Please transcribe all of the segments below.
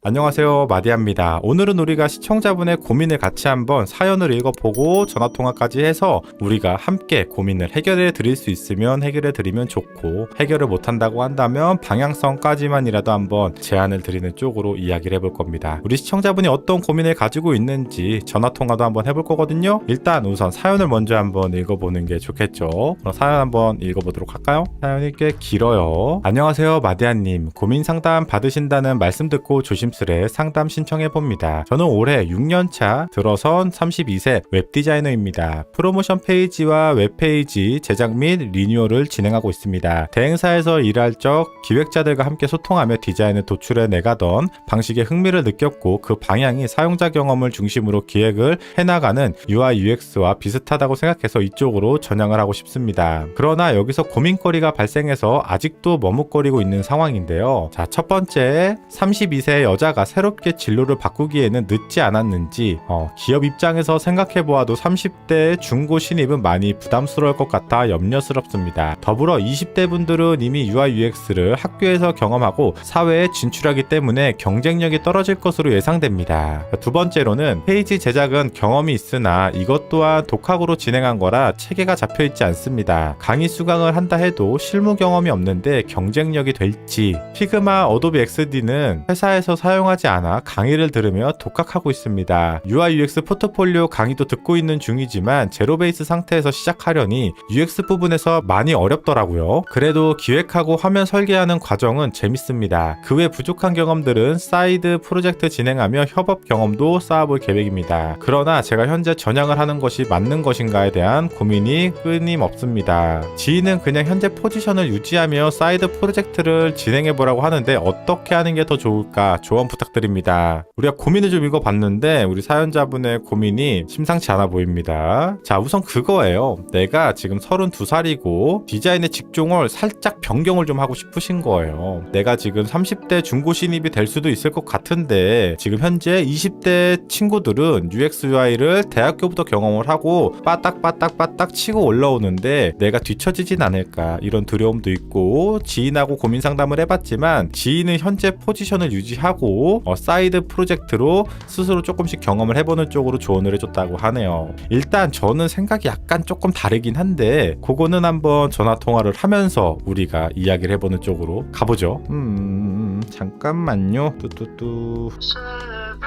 안녕하세요, 마디아입니다. 오늘은 우리가 시청자분의 고민을 같이 한번 사연을 읽어보고 전화통화까지 해서 우리가 함께 고민을 해결해 드릴 수 있으면 해결해 드리면 좋고, 해결을 못한다고 한다면 방향성까지만이라도 한번 제안을 드리는 쪽으로 이야기를 해볼 겁니다. 우리 시청자분이 어떤 고민을 가지고 있는지 전화통화도 한번 해볼 거거든요. 일단 우선 사연을 먼저 한번 읽어보는 게 좋겠죠. 그럼 사연 한번 읽어보도록 할까요? 사연이 꽤 길어요. 안녕하세요, 마디아님. 고민 상담 받으신다는 말씀 듣고 조심스레 상담 신청해봅니다. 저는 올해 6년차 들어선 32세 웹디자이너입니다. 프로모션 페이지와 웹페이지 제작 및 리뉴얼을 진행하고 있습니다. 대행사에서 일할 적 기획자들과 함께 소통하며 디자인을 도출해 내가던 방식에 흥미를 느꼈고, 그 방향이 사용자 경험을 중심으로 기획을 해나가는 UI UX와 비슷하다고 생각해서 이쪽으로 전향을 하고 싶습니다. 그러나 여기서 고민거리가 발생해서 아직도 머뭇거리고 있는 상황인데요. 자, 첫 번째, 32세 여자가 새롭게 진로를 바꾸기에는 늦지 않았는지, 기업 입장에서 생각해보아도 30대 중고 신입은 많이 부담스러울 것 같아 염려스럽습니다. 더불어 20대 분들은 이미 UI UX를 학교에서 경험하고 사회에 진출하기 때문에 경쟁력이 떨어질 것으로 예상됩니다. 두 번째로는 페이지 제작은 경험이 있으나 이것 또한 독학으로 진행한 거라 체계가 잡혀있지 않습니다. 강의 수강을 한다 해도 실무 경험이 없는데 경쟁력이 될지. 피그마, 어도비 XD는 회사에서 사용하지 않아 강의를 들으며 독학하고 있습니다. UI UX 포트폴리오 강의도 듣고 있는 중이지만 제로 베이스 상태에서 시작하려니 UX 부분에서 많이 어렵더라고요. 그래도 기획하고 화면 설계하는 과정은 재밌습니다. 그 외 부족한 경험들은 사이드 프로젝트 진행하며 협업 경험도 쌓아볼 계획입니다. 그러나 제가 현재 전향을 하는 것이 맞는 것인가에 대한 고민이 끊임없습니다. 지인은 그냥 현재 포지션을 유지하며 사이드 프로젝트를 진행해보라고 하는데 어떻게 하는 게 더 좋을까 조언 부탁드립니다. 우리가 고민을 좀 읽어봤는데 우리 사연자분의 고민이 심상치 않아 보입니다. 자, 우선 그거예요. 내가 지금 32살이고 디자인의 직종을 살짝 변경을 좀 하고 싶으신 거예요. 내가 지금 30대 중고 신입이 될 수도 있을 것 같은데 지금 현재 20대 친구들은 UX UI를 대학교부터 경험을 하고 빠딱빠딱빠딱 치고 올라오는데 내가 뒤처지진 않을까, 이런 두려움도 있고, 지인하고 고민 상담을 해봤지만 지인은 현재 포지션을 유지하고 사이드 프로젝트로 스스로 조금씩 경험을 해보는 쪽으로 조언을 해줬다고 하네요. 일단 저는 생각이 약간 조금 다르긴 한데 그거는 한번 전화통화를 하면서 우리가 이야기를 해보는 쪽으로 가보죠. 잠깐만요. 뚜뚜뚜.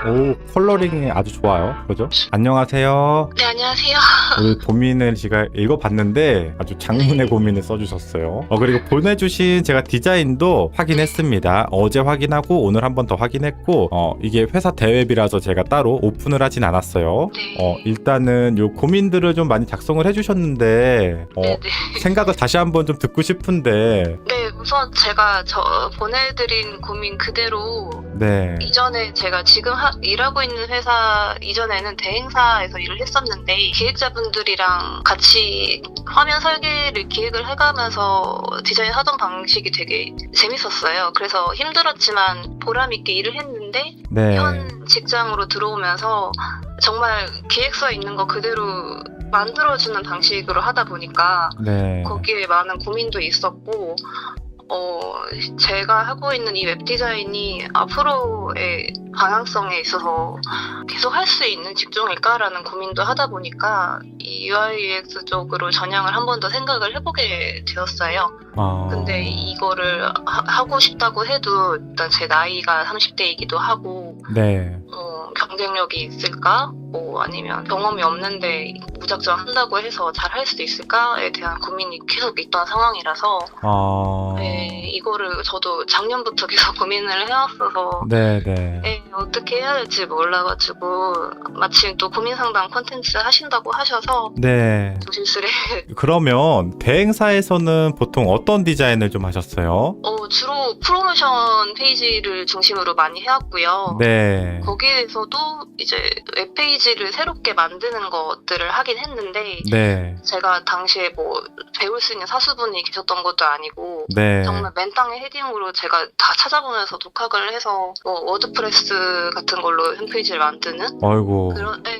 오, 컬러링이 아주 좋아요. 그죠? 안녕하세요. 네, 안녕하세요. 오늘 고민을 제가 읽어봤는데 아주 장문의 고민을 써주셨어요. 그리고 보내주신 제가 디자인도 확인했습니다. 어제 확인하고 오늘 한 번 더 확인했고, 이게 회사 대웹이라서 제가 따로 오픈을 하진 않았어요. 네. 일단은 요 고민들을 좀 많이 작성을 해주셨는데 네네. 생각을 다시 한번 좀 듣고 싶은데. 네, 우선 제가 보내드린 고민 그대로 네. 이전에 제가 지금 일하고 있는 회사 이전에는 대행사에서 일을 했었는데 기획자분들이랑 같이 화면 설계를 기획을 해가면서 디자인 하던 방식이 되게 재밌었어요. 그래서 힘들었지만 보람있게 일을 했는데 네. 현 직장으로 들어오면서 정말 기획서에 있는 거 그대로 만들어주는 방식으로 하다 보니까 네. 거기에 많은 고민도 있었고, 제가 하고 있는 이 웹디자인이 앞으로의 방향성에 있어서 계속 할 수 있는 직종일까라는 고민도 하다 보니까 이 UI UX 쪽으로 전향을 한 번 더 생각을 해보게 되었어요. 근데 이거를 하고 싶다고 해도 일단 제 나이가 30대이기도 하고, 네. 경쟁력이 있을까? 아니면 경험이 없는데 무작정 한다고 해서 잘 할 수 있을까에 대한 고민이 계속 있던 상황이라서 네, 이거를 저도 작년부터 계속 고민을 해왔어서 네네. 네, 어떻게 해야 될지 몰라가지고 마침 또 고민 상담 콘텐츠 하신다고 하셔서 네. 조심스레 그러면 대행사에서는 보통 어떤 디자인을 좀 하셨어요? 주로 프로모션 페이지를 중심으로 많이 해왔고요. 네. 거기에서도 이제 웹페이지를 새롭게 만드는 것들을 하긴 했는데 네. 제가 당시에 배울 수 있는 사수분이 계셨던 것도 아니고 네. 정말 맨 맨땅에 헤딩으로 제가 다 찾아보면서 독학을 해서 뭐 워드프레스 같은 걸로 홈페이지를 만드는 아이고.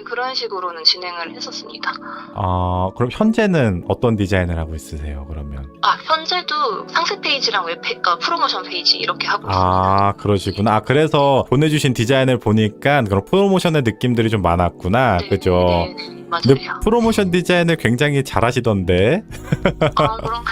그런 식으로는 진행을 했었습니다. 아, 그럼 현재는 어떤 디자인을 하고 있으세요, 그러면? 현재도 상세 페이지랑 프로모션 페이지 이렇게 하고 있습니다. 아, 그러시구나. 아, 그래서 보내주신 디자인을 보니까 그런 프로모션의 느낌들이 좀 많았구나. 네, 그죠? 네, 근데 맞아요. 프로모션 디자인을 굉장히 잘하시던데. 그런가요?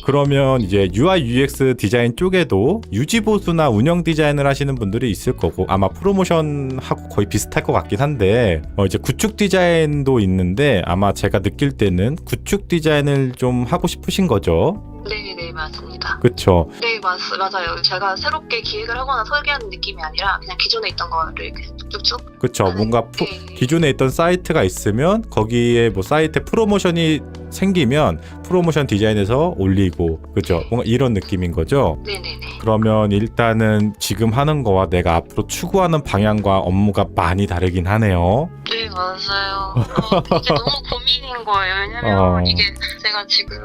그러면 이제 UI UX 디자인 쪽에도 유지보수나 운영 디자인을 하시는 분들이 있을 거고, 아마 프로모션하고 거의 비슷할 것 같긴 한데, 이제 구축 디자인도 있는데 아마 제가 느낄 때는 구축 디자인을 좀 하고 싶으신 거죠? 네, 맞습니다. 그쵸? 네, 맞아요. 제가 새롭게 기획을 하거나 설계하는 느낌이 아니라 그냥 기존에 있던 거를 이렇게 쭉쭉. 그쵸. 뭔가 네. 기존에 있던 사이트가 있으면 거기에 뭐 사이트에 프로모션이 생기면 프로모션 디자인에서 올리고, 그죠? 뭔가 이런 느낌인 거죠? 네네네. 그러면 일단은 지금 하는 거와 내가 앞으로 추구하는 방향과 업무가 많이 다르긴 하네요. 네, 맞아요. 이게 너무 고민인 거예요. 왜냐면 이게 제가 지금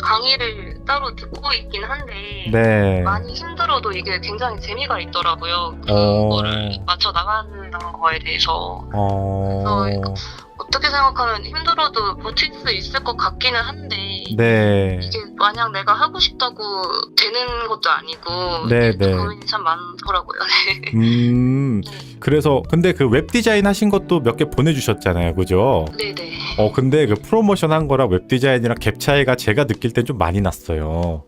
강의를 따로 듣고 있긴 한데 네. 많이 힘들어도 이게 굉장히 재미가 있더라고요. 그거를 맞춰 나가는 거에 대해서. 그래서 어떻게 생각하면 힘들어도 버틸 수 있을 것 같기는 한데 네. 이게 마냥 내가 하고 싶다고 되는 것도 아니고 네. 고민이 참 많더라고요. 그래서 근데 그 웹 디자인 하신 것도 몇 개 보내주셨잖아요, 그죠? 네네. 근데 그 프로모션 한 거랑 웹 디자인이랑 갭 차이가 제가 느낄 땐 좀 많이 났어요.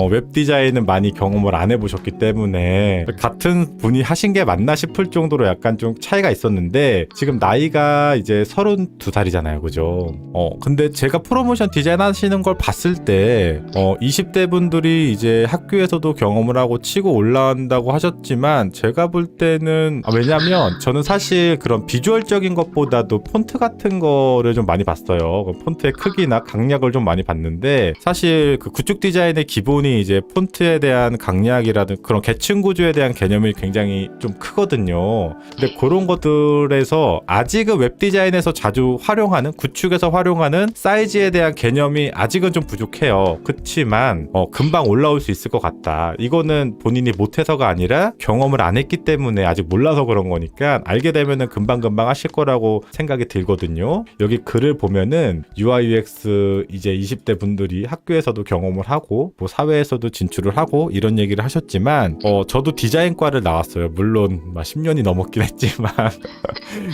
웹 디자인은 많이 경험을 안 해보셨기 때문에 같은 분이 하신 게 맞나 싶을 정도로 약간 좀 차이가 있었는데, 지금 나이가 이제 32살이잖아요, 그죠? 근데 제가 프로모션 디자인 하시는 걸 봤을 때 20대 분들이 이제 학교에서도 경험을 하고 치고 올라온다고 하셨지만, 제가 볼 때는 왜냐면 저는 사실 그런 비주얼적인 것보다도 폰트 같은 거를 좀 많이 봤어요. 폰트의 크기나 강약을 좀 많이 봤는데, 사실 그 구축 디자인의 기본이 이제 폰트에 대한 강약이라든 그런 계층 구조에 대한 개념이 굉장히 좀 크거든요. 근데 그런 것들에서 아직은 웹 디자인에서 자주 활용하는, 구축에서 활용하는 사이즈에 대한 개념이 아직은 좀 부족해요. 그치만 금방 올라올 수 있을 것 같다. 이거는 본인이 못해서가 아니라 경험을 안 했기 때문에 아직 몰라서 그런 거니까, 알게 되면은 금방 하실 거라고 생각이 들거든요. 여기 글을 보면은 UI UX 이제 20대 분들이 학교에서도 경험을 하고 뭐 사회에서도 진출을 하고 이런 얘기를 하셨지만, 저도 디자인과를 나왔어요. 물론 10년이 넘었긴 했지만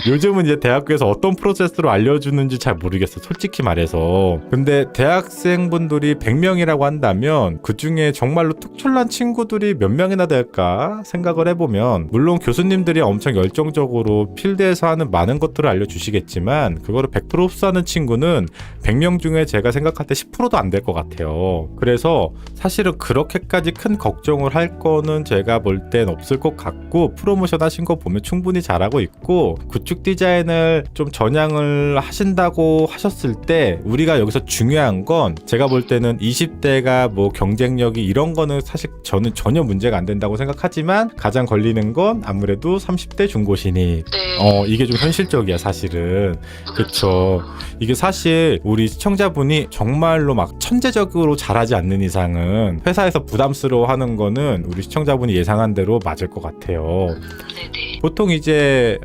요즘은 이제 대학교에서 어떤 프로세스로 알려주는지 잘 모르겠어, 솔직히 말해서. 근데 대학생분들이 100명이라고 한다면 그 중에 정말로 특출난 친구들이 몇 명이나 될까 생각을 해보면, 물론 교수님들이 엄청 열정적으로 필드에서 하는 많은 것들을 알려주시겠지만 그거를 100% 흡수하는 친구는 100명 중에 제가 생각할 때 10%도 안 될 것 같아요. 그래서 사실은 그렇게까지 큰 걱정을 할 거는 제가 볼 땐 없을 것 같고, 프로모션 하신 거 보면 충분히 잘하고 있고, 구축 디자인을 좀 전향을 하신다고 하셨을 때 우리가 여기서 중요한 건, 제가 볼 때는 20대가 뭐 경쟁력이 이런 거는 사실 저는 전혀 문제가 안 된다고 생각하지만, 가장 걸리는 건 아무래도 30대 중고신입. 네. 이게 좀 현실적이야, 사실은. 그쵸. 이게 사실 우리 시청자분이 정말로 막 천재적으로 잘하지 않는 이상은 회사에서 부담스러워하는 거는 우리 시청자분이 예상한 대로 맞을 것 같아요. 네네. 보통 이제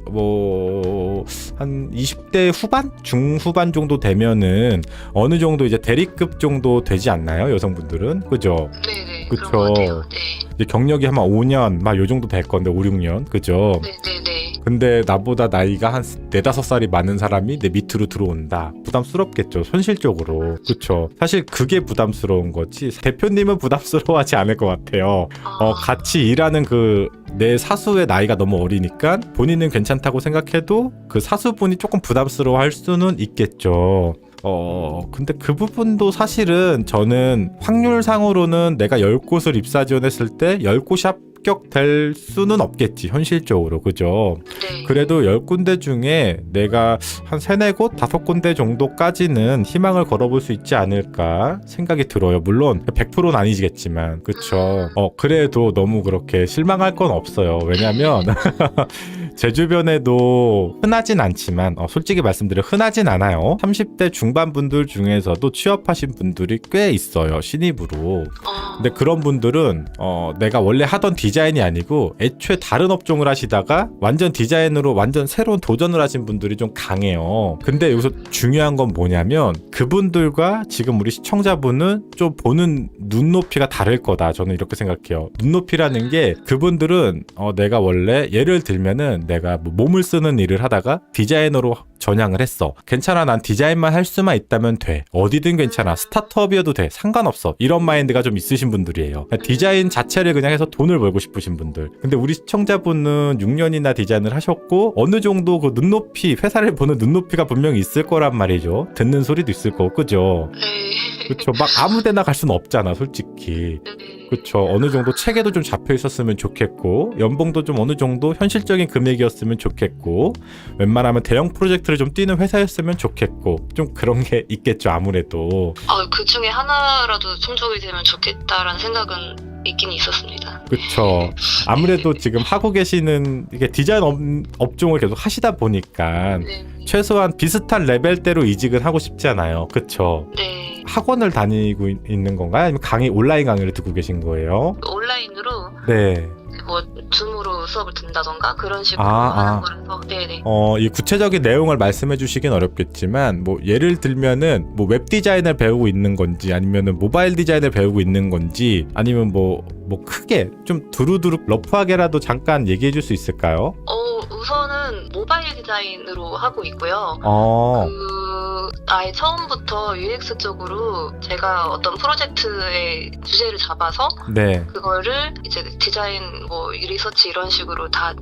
한 20대 후반? 중후반 정도 되면은 어느 정도 이제 대리급 정도 되지 않나요? 여성분들은? 그죠? 네네. 그쵸. 그런 것 같아요. 네. 이제 경력이 한 5년 막 요 정도 될 건데, 5, 6년. 그죠? 네네네. 근데 나보다 나이가 한 4-5살이 많은 사람이 내 밑으로 들어온다. 부담스럽겠죠, 현실적으로. 그쵸. 사실 그게 부담스러운 거지, 대표님은 부담스러워하지 않을 것 같아요. 같이 일하는 내 사수의 나이가 너무 어리니까 본인은 괜찮다고 생각해도 그 사수분이 조금 부담스러워할 수는 있겠죠. 근데 그 부분도 사실은 저는 확률상으로는 내가 10곳을 입사 지원했을 때 10곳이 합격될 수는 없겠지, 현실적으로. 그죠? 네. 그래도 10군데 중에 내가 한 3-4곳, 5군데 정도까지는 희망을 걸어볼 수 있지 않을까 생각이 들어요. 물론 100%는 아니겠지만. 그쵸. 그래도 너무 그렇게 실망할 건 없어요. 왜냐면 제 주변에도 흔하진 않지만 솔직히 말씀드려 흔하진 않아요. 30대 중반 분들 중에서도 취업하신 분들이 꽤 있어요. 신입으로. 근데 그런 분들은 내가 원래 하던 디자인이 아니고 애초에 다른 업종을 하시다가 완전 디자인으로 완전 새로운 도전을 하신 분들이 좀 강해요. 근데 여기서 중요한 건 뭐냐면 그분들과 지금 우리 시청자분은 좀 보는 눈높이가 다를 거다. 저는 이렇게 생각해요. 눈높이라는 게 그분들은 내가 원래 예를 들면은 내가 뭐 몸을 쓰는 일을 하다가 디자이너로 전향을 했어. 괜찮아. 난 디자인만 할 수만 있다면 돼. 어디든 괜찮아. 스타트업이어도 돼. 상관없어. 이런 마인드가 좀 있으신 분들이에요. 디자인 자체를 그냥 해서 돈을 벌고 싶으신 분들. 근데 우리 시청자분은 6년이나 디자인을 하셨고 어느 정도 그 눈높이, 회사를 보는 눈높이가 분명히 있을 거란 말이죠. 듣는 소리도 있을 거고, 그죠? 그쵸. 막 아무 데나 갈 수는 없잖아, 솔직히. 그쵸. 어느 정도 체계도 좀 잡혀 있었으면 좋겠고, 연봉도 좀 어느 정도 현실적인 금액이었으면 좋겠고, 웬만하면 대형 프로젝트를 좀 뛰는 회사였으면 좋겠고, 좀 그런 게 있겠죠, 아무래도. 그 중에 하나라도 충족이 되면 좋겠다라는 생각은 있긴 있었습니다. 그쵸. 아무래도 지금 하고 계시는 이게 디자인 업종을 계속 하시다 보니까 최소한 비슷한 레벨대로 이직을 하고 싶잖아요. 그쵸. 네. 학원을 다니고 있는 건가요? 아니면 온라인 강의를 듣고 계신 거예요? 온라인으로 네. 뭐 줌으로 수업을 듣는다던가 그런 식으로 아, 하는 거라서. 네네. 이 구체적인 내용을 말씀해 주시긴 어렵겠지만 뭐 예를 들면은 뭐 웹 디자인을 배우고 있는 건지 아니면은 모바일 디자인을 배우고 있는 건지 아니면 뭐 크게 좀 두루두루 러프하게라도 잠깐 얘기해 줄 수 있을까요? 우선은 모바일 디자인으로 하고 있고요. 아예 처음부터 UX 쪽으로 제가 어떤 프로젝트의 주제를 잡아서 네. 그거를 이제 디자인 뭐 리서치 이런 식으로 다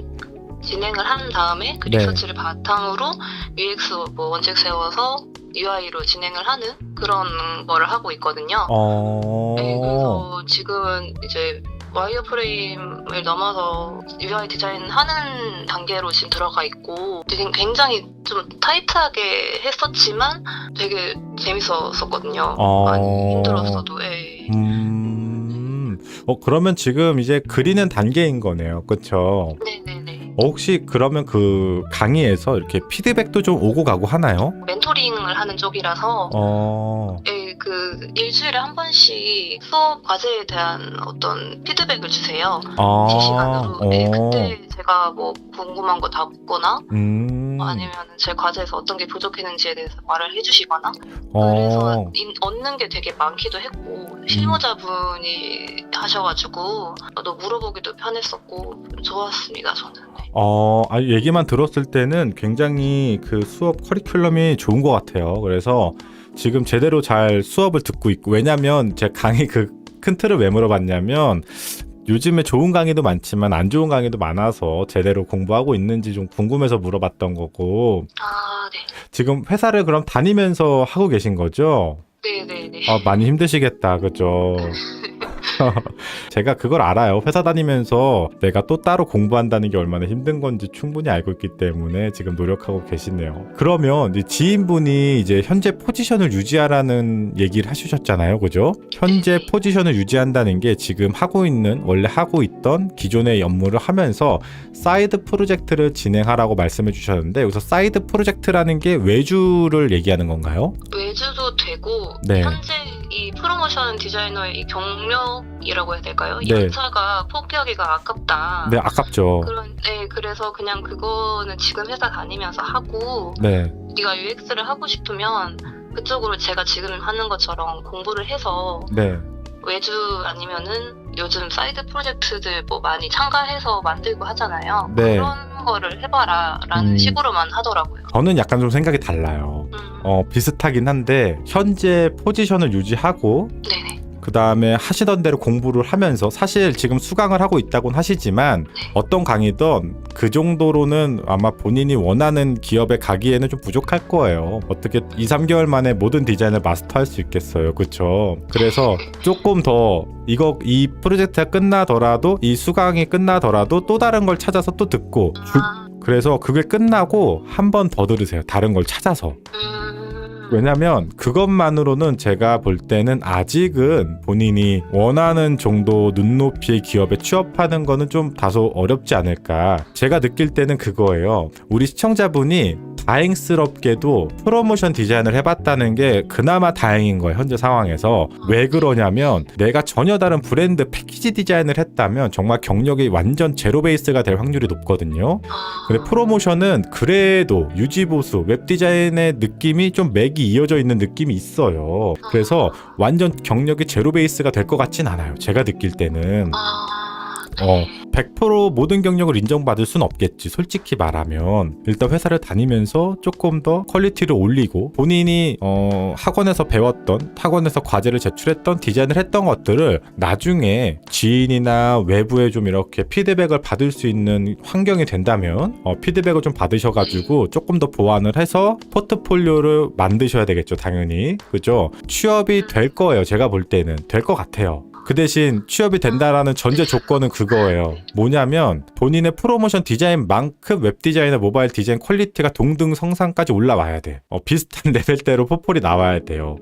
진행을 한 다음에 그 네. 리서치를 바탕으로 UX 뭐 원칙 세워서 UI로 진행을 하는 그런 거를 하고 있거든요. 네, 그래서 지금은 이제 와이어프레임을 넘어서 UI 디자인 하는 단계로 지금 들어가 있고 굉장히 좀 타이트하게 했었지만 되게 재밌었거든요. 많이 힘들었어도. 예. 그러면 지금 이제 그리는 단계인 거네요. 그쵸? 네네네. 혹시 그러면 그 강의에서 이렇게 피드백도 좀 오고 가고 하나요? 멘토링을 하는 쪽이라서 예, 그 일주일에 한 번씩 수업 과제에 대한 어떤 피드백을 주세요. 실시간으로. 네, 그때 제가 뭐 궁금한 거 다 묻거나 아니면 제 과제에서 어떤 게 부족했는지에 대해서 말을 해주시거나 그래서 얻는 게 되게 많기도 했고 실무자분이 하셔가지고 또 물어보기도 편했었고 좋았습니다. 저는. 네. 얘기만 들었을 때는 굉장히 그 수업 커리큘럼이 좋은 것 같아요. 그래서 지금 제대로 잘 수업을 듣고 있고, 왜냐면 제 강의 그 큰 틀을 왜 물어봤냐면 요즘에 좋은 강의도 많지만 안 좋은 강의도 많아서 제대로 공부하고 있는지 좀 궁금해서 물어봤던 거고. 네. 지금 회사를 그럼 다니면서 하고 계신 거죠? 네네네. 많이 힘드시겠다, 그죠? 제가 그걸 알아요. 회사 다니면서 내가 또 따로 공부한다는 게 얼마나 힘든 건지 충분히 알고 있기 때문에 지금 노력하고 계시네요. 그러면 지인분이 이제 현재 포지션을 유지하라는 얘기를 하셨잖아요. 그죠? 현재 포지션을 유지한다는 게 지금 원래 하고 있던 기존의 업무를 하면서 사이드 프로젝트를 진행하라고 말씀해 주셨는데 여기서 사이드 프로젝트라는 게 외주를 얘기하는 건가요? 외주도 되고 네. 현재 이 프로모션 디자이너의 이 경력이라고 해야 될까요? 이 네. 연차가 포기하기가 아깝다. 네, 아깝죠. 그래서 그냥 그거는 지금 회사 다니면서 하고 네. 네가 UX를 하고 싶으면 그쪽으로 제가 지금 하는 것처럼 공부를 해서 네. 외주 아니면은 요즘 사이드 프로젝트들 뭐 많이 참가해서 만들고 하잖아요. 네. 그런 거를 해봐라 라는 식으로만 하더라고요. 저는 약간 좀 생각이 달라요. 비슷하긴 한데 현재 포지션을 유지하고 네네. 그 다음에 하시던 대로 공부를 하면서 사실 지금 수강을 하고 있다고는 하시지만 어떤 강의든 그 정도로는 아마 본인이 원하는 기업에 가기에는 좀 부족할 거예요. 어떻게 2-3개월 만에 모든 디자인을 마스터할 수 있겠어요. 그쵸? 그래서 조금 더 이 프로젝트가 끝나더라도 이 수강이 끝나더라도 또 다른 걸 찾아서 또 듣고 그래서 그게 끝나고 한 번 더 들으세요. 다른 걸 찾아서. 왜냐면 그것만으로는 제가 볼 때는 아직은 본인이 원하는 정도 눈높이의 기업에 취업하는 거는 좀 다소 어렵지 않을까. 제가 느낄 때는 그거예요. 우리 시청자분이 다행스럽게도 프로모션 디자인을 해봤다는 게 그나마 다행인 거예요. 현재 상황에서. 왜 그러냐면 내가 전혀 다른 브랜드 패키지 디자인을 했다면 정말 경력이 완전 제로 베이스가 될 확률이 높거든요. 근데 프로모션은 그래도 유지보수 웹디자인의 느낌이 좀 맥이 이어져 있는 느낌이 있어요. 그래서 완전 경력이 제로 베이스가 될 것 같진 않아요. 제가 느낄 때는. 100% 모든 경력을 인정받을 순 없겠지. 솔직히 말하면 일단 회사를 다니면서 조금 더 퀄리티를 올리고 본인이 학원에서 배웠던, 학원에서 과제를 제출했던, 디자인을 했던 것들을 나중에 지인이나 외부에 좀 이렇게 피드백을 받을 수 있는 환경이 된다면 피드백을 좀 받으셔가지고 조금 더 보완을 해서 포트폴리오를 만드셔야 되겠죠. 당연히. 그죠? 취업이 될 거예요. 제가 볼 때는 될 것 같아요. 그 대신 취업이 된다라는 전제 조건은 그거예요. 뭐냐면 본인의 프로모션 디자인만큼 웹디자인과 모바일 디자인 퀄리티가 동등성상까지 올라와야 돼. 비슷한 레벨대로 포폴이 나와야 돼요.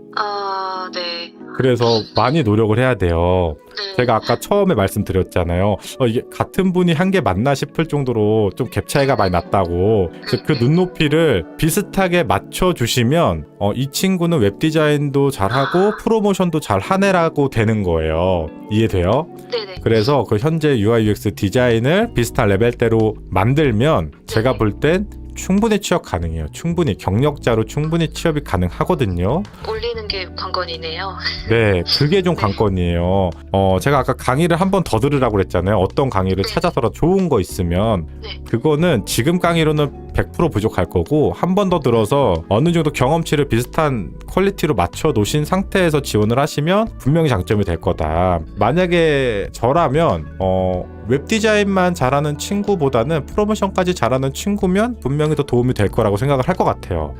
네. 그래서 많이 노력을 해야 돼요. 네. 제가 아까 처음에 말씀드렸잖아요. 이게 같은 분이 한 게 맞나 싶을 정도로 좀 갭 차이가 많이 났다고. 그래서 그 눈높이를 비슷하게 맞춰주시면 이 친구는 웹디자인도 잘하고 프로모션도 잘하네라고 되는 거예요. 이해돼요? 네네. 그래서 그 현재 UI UX 디자인을 비슷한 레벨대로 만들면 제가 볼 땐 충분히 취업 가능해요. 충분히 경력자로 충분히 취업이 가능하거든요. 올리는 게 관건이네요. 네, 그게 좀 관건이에요. 제가 아까 강의를 한 번 더 들으라고 그랬잖아요. 어떤 강의를 찾아서라도 좋은 거 있으면 네. 그거는 지금 강의로는 100% 부족할 거고 한 번 더 들어서 어느 정도 경험치를 비슷한 퀄리티로 맞춰 놓으신 상태에서 지원을 하시면 분명히 장점이 될 거다. 만약에 저라면 웹디자인만 잘하는 친구보다는 프로모션까지 잘하는 친구면 분명히 더 도움이 될 거라고 생각을 할 것 같아요.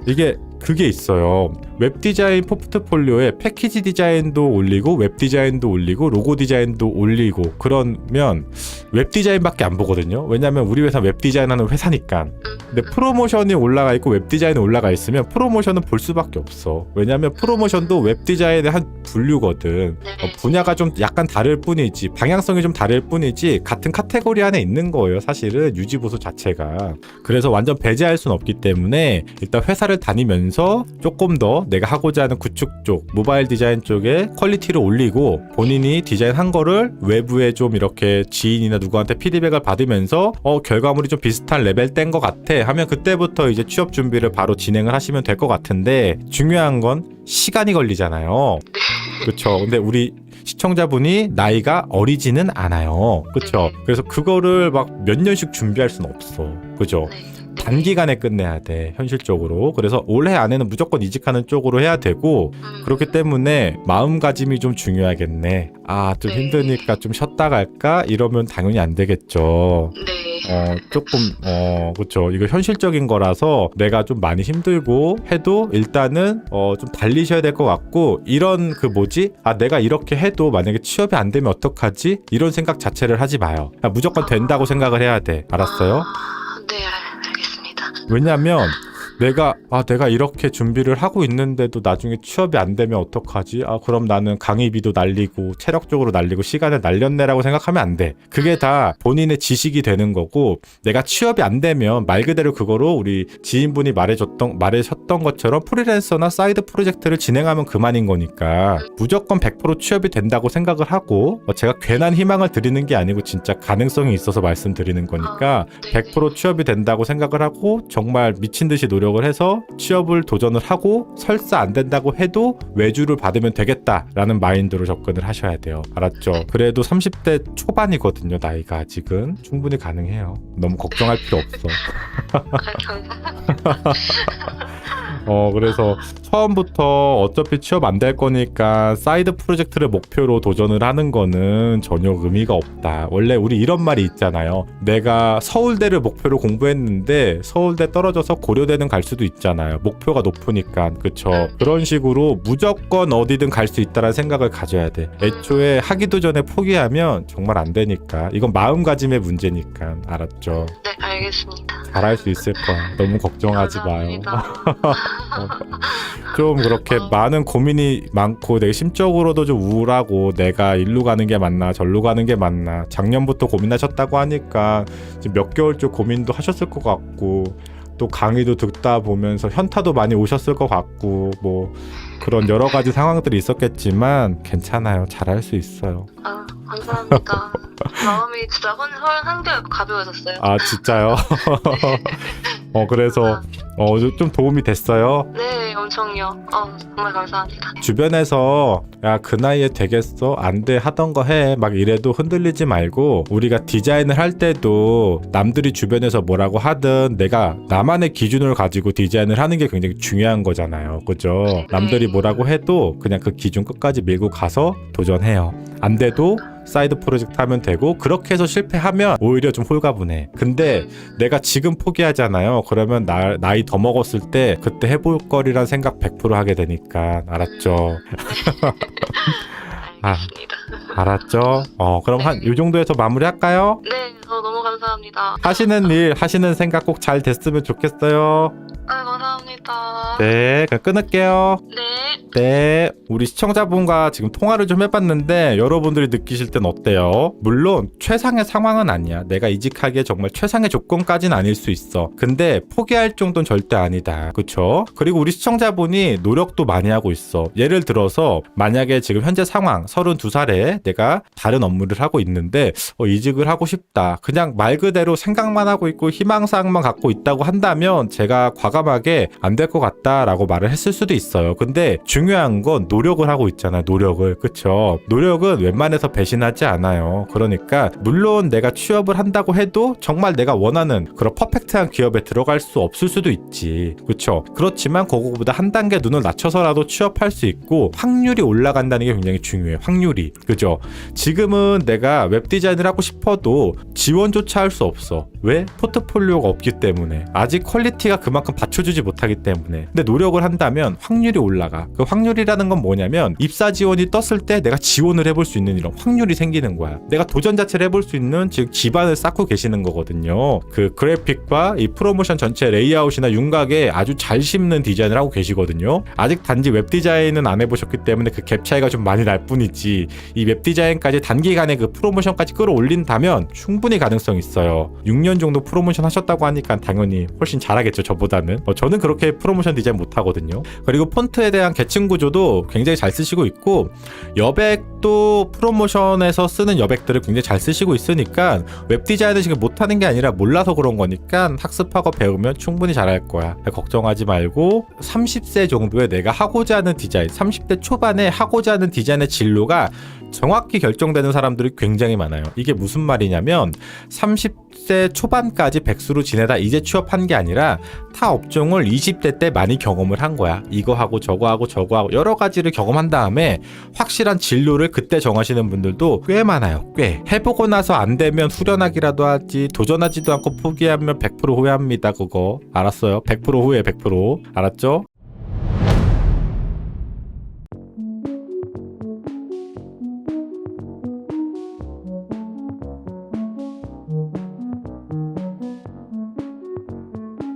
이게 그게 있어요. 웹디자인 포트폴리오에 패키지 디자인도 올리고 웹디자인도 올리고 로고 디자인도 올리고 그러면 웹디자인밖에 안 보거든요. 왜냐면 우리 회사 웹디자인하는 회사니까. 근데 프로모션이 올라가 있고 웹디자인이 올라가 있으면 프로모션은 볼 수밖에 없어. 왜냐면 프로모션도 웹디자인의 한 분류거든. 분야가 좀 약간 다를 뿐이지 방향성이 좀 다를 뿐이지 같은 카테고리 안에 있는 거예요. 사실은 유지보수 자체가. 그래서 완전 배제할 순 없기 때문에 일단 회사를 다니면서 조금 더 내가 하고자 하는 구축 쪽 모바일 디자인 쪽에 퀄리티를 올리고 본인이 디자인한 거를 외부에 좀 이렇게 지인이나 누구한테 피드백을 받으면서 결과물이 좀 비슷한 레벨 뗀 것 같아 하면 그때부터 이제 취업 준비를 바로 진행을 하시면 될 것 같은데 중요한 건 시간이 걸리잖아요. 그렇죠. 근데 우리 시청자분이 나이가 어리지는 않아요. 그렇죠. 그래서 그거를 막 몇 년씩 준비할 수는 없어. 그죠? 단기간에 끝내야 돼 현실적으로. 그래서 올해 안에는 무조건 이직하는 쪽으로 해야 되고 그렇기 때문에 마음가짐이 좀 중요하겠네. 좀 힘드니까 좀 쉬었다 갈까 이러면 당연히 안 되겠죠. 조금 그렇죠. 이거 현실적인 거라서 내가 좀 많이 힘들고 해도 일단은 좀 달리셔야 될 것 같고 이런 내가 이렇게 해도 만약에 취업이 안 되면 어떡하지? 이런 생각 자체를 하지 마요. 무조건 된다고 생각을 해야 돼. 알았어요? 네, 알겠습니다. 왜냐면 내가 이렇게 준비를 하고 있는데도 나중에 취업이 안 되면 어떡하지? 그럼 나는 강의비도 날리고 체력적으로 날리고 시간을 날렸네라고 생각하면 안 돼. 그게 다 본인의 지식이 되는 거고 내가 취업이 안 되면 말 그대로 그거로 우리 지인분이 말하셨던 것처럼 프리랜서나 사이드 프로젝트를 진행하면 그만인 거니까 무조건 100% 취업이 된다고 생각을 하고 제가 괜한 희망을 드리는 게 아니고 진짜 가능성이 있어서 말씀드리는 거니까 100% 취업이 된다고 생각을 하고 정말 미친 듯이 노력을 해서 취업을 도전을 하고 설사 안 된다고 해도 외주를 받으면 되겠다라는 마인드로 접근을 하셔야 돼요. 알았죠? 그래도 30대 초반이거든요. 나이가 아직은 충분히 가능해요. 너무 걱정할 필요 없어. 감사합니다. 그래서 처음부터 어차피 취업 안 될 거니까 사이드 프로젝트를 목표로 도전을 하는 거는 전혀 의미가 없다. 원래 우리 이런 말이 있잖아요. 내가 서울대를 목표로 공부했는데 서울대 떨어져서 고려대는 갈 수도 있잖아요. 목표가 높으니까. 그쵸? 그런 식으로 무조건 어디든 갈 수 있다는 생각을 가져야 돼. 애초에 하기도 전에 포기하면 정말 안 되니까. 이건 마음가짐의 문제니까. 알았죠? 네, 알겠습니다. 잘할 수 있을 거야. 너무 걱정하지 마요. 감사합니다. 좀 그렇게 많은 고민이 많고 되게 심적으로도 좀 우울하고 내가 일로 가는 게 맞나 절로 가는 게 맞나 작년부터 고민하셨다고 하니까 지금 몇 개월째 고민도 하셨을 것 같고 또 강의도 듣다 보면서 현타도 많이 오셨을 것 같고 뭐 그런 여러 가지 상황들이 있었겠지만 괜찮아요. 잘할 수 있어요. 아, 감사합니다. 마음이 진짜 한결 가벼워졌어요. 아 진짜요? 그래서 좀 도움이 됐어요. 네, 엄청요. 정말 감사합니다. 주변에서 야 그 나이에 되겠어? 안 돼 하던 거 해 막 이래도 흔들리지 말고 우리가 디자인을 할 때도 남들이 주변에서 뭐라고 하든 내가 나만의 기준을 가지고 디자인을 하는 게 굉장히 중요한 거잖아요. 그죠? 남들이 뭐라고 해도 그냥 그 기준 끝까지 밀고 가서 도전해요. 안 돼도 사이드 프로젝트 하면 되고 그렇게 해서 실패하면 오히려 좀 홀가분해. 근데 내가 지금 포기하잖아요. 그러면 나이 더 먹었을 때 그때 해볼 거리란 생각 100% 하게 되니까. 알았죠? 알겠습니다. 알았죠? 그럼 한 이 정도에서 마무리할까요? 네, 저 너무 감사합니다. 하시는 일, 하시는 생각 꼭 잘 됐으면 좋겠어요. 감사합니다. 네, 그럼 끊을게요. 네. 네, 우리 시청자분과 지금 통화를 좀 해봤는데 여러분들이 느끼실 땐 어때요? 물론 최상의 상황은 아니야. 내가 이직하기에 정말 최상의 조건까지는 아닐 수 있어. 근데 포기할 정도는 절대 아니다. 그쵸? 그리고 우리 시청자분이 노력도 많이 하고 있어. 예를 들어서 만약에 지금 현재 상황 32살에 내가 다른 업무를 하고 있는데 이직을 하고 싶다. 그냥 말 그대로 생각만 하고 있고 희망사항만 갖고 있다고 한다면 제가 과감하게 안 될 것 같다라고 말을 했을 수도 있어요. 근데 중요한 건 노력을 하고 있잖아요. 노력을. 그쵸? 노력은 웬만해서 배신하지 않아요. 그러니까 물론 내가 취업을 한다고 해도 정말 내가 원하는 그런 퍼펙트한 기업에 들어갈 수 없을 수도 있지. 그쵸? 그렇지만 그거보다 한 단계 눈을 낮춰서라도 취업할 수 있고 확률이 올라간다는 게 굉장히 중요해요. 확률이. 그죠? 지금은 내가 웹디자인을 하고 싶어도 지원조차 할 수 없어. 왜? 포트폴리오가 없기 때문에. 아직 퀄리티가 그만큼 받쳐주지 못하기 때문에. 근데 노력을 한다면 확률이 올라가. 그 확률이라는 건 뭐냐면 입사 지원이 떴을 때 내가 지원을 해볼 수 있는 이런 확률이 생기는 거야. 내가 도전 자체를 해볼 수 있는 즉 기반을 쌓고 계시는 거거든요. 그 그래픽과 이 프로모션 전체 레이아웃이나 윤곽에 아주 잘 심는 디자인을 하고 계시거든요. 아직 단지 웹디자인은 안 해보셨기 때문에 그 갭 차이가 좀 많이 날 뿐이지 이 웹디자인까지 단기간에 그 프로모션까지 끌어올린다면 충분히 가능성 있어요. 6년 정도 프로모션 하셨다고 하니까 당연히 훨씬 잘하겠죠. 저보다는. 저는 그렇게 프로모션 디자인 못하거든요. 그리고 폰트에 대한 계층 구조도 굉장히 잘 쓰시고 있고 여백도 프로모션에서 쓰는 여백들을 굉장히 잘 쓰시고 있으니까 웹디자인을 지금 못하는 게 아니라 몰라서 그런 거니까 학습하고 배우면 충분히 잘할 거야. 걱정하지 말고 30세 정도에 내가 하고자 하는 디자인 30대 초반에 하고자 하는 디자인의 진로가 정확히 결정되는 사람들이 굉장히 많아요. 이게 무슨 말이냐면 30세 초반까지 백수로 지내다 이제 취업한 게 아니라 타 업종을 20대 때 많이 경험을 한 거야. 이거 하고 저거 하고 저거 하고 여러 가지를 경험한 다음에 확실한 진로를 그때 정하시는 분들도 꽤 많아요. 꽤. 해보고 나서 안 되면 후련하기라도 하지 도전하지도 않고 포기하면 100% 후회합니다. 그거 알았어요? 100% 후회 100% 알았죠?